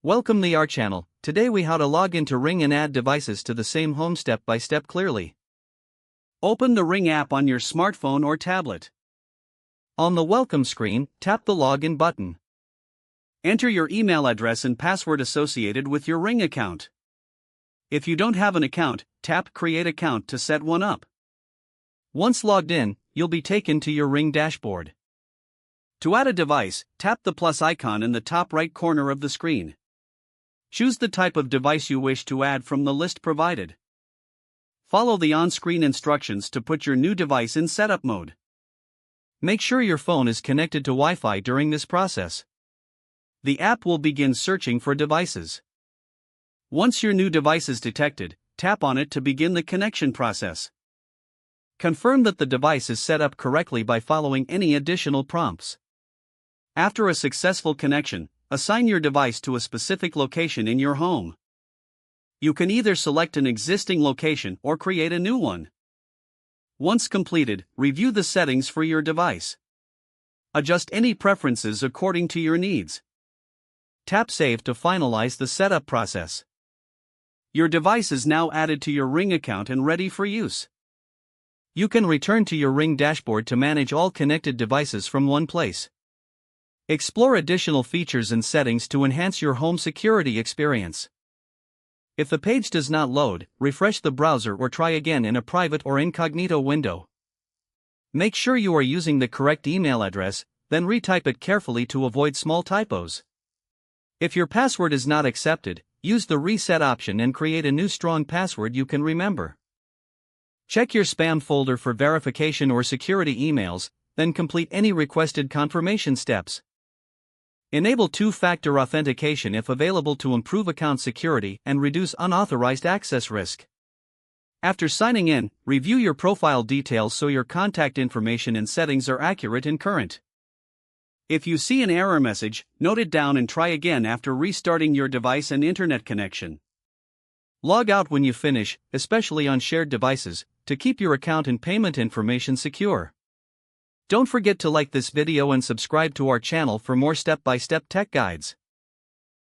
Welcome to our channel. Today we how to log into Ring and add devices to the same home step by step clearly. Open the Ring app on your smartphone or tablet. On the welcome screen, tap the login button. Enter your email address and password associated with your Ring account. If you don't have an account, tap create account to set one up. Once logged in, you'll be taken to your Ring dashboard. To add a device, tap the plus icon in the top right corner of the screen. Choose the type of device you wish to add from the list provided. Follow the on-screen instructions to put your new device in setup mode. Make sure your phone is connected to Wi-Fi during this process. The app will begin searching for devices. Once your new device is detected, tap on it to begin the connection process. Confirm that the device is set up correctly by following any additional prompts. After a successful connection, assign your device to a specific location in your home. You can either select an existing location or create a new one. Once completed, review the settings for your device. Adjust any preferences according to your needs. Tap Save to finalize the setup process. Your device is now added to your Ring account and ready for use. You can return to your Ring dashboard to manage all connected devices from one place. Explore additional features and settings to enhance your home security experience. If the page does not load, refresh the browser or try again in a private or incognito window. Make sure you are using the correct email address, then retype it carefully to avoid small typos. If your password is not accepted, use the reset option and create a new strong password you can remember. Check your spam folder for verification or security emails, then complete any requested confirmation steps. Enable two-factor authentication if available to improve account security and reduce unauthorized access risk. After signing in, review your profile details so your contact information and settings are accurate and current. If you see an error message, note it down and try again after restarting your device and internet connection. Log out when you finish, especially on shared devices, to keep your account and payment information secure. Don't forget to like this video and subscribe to our channel for more step-by-step tech guides.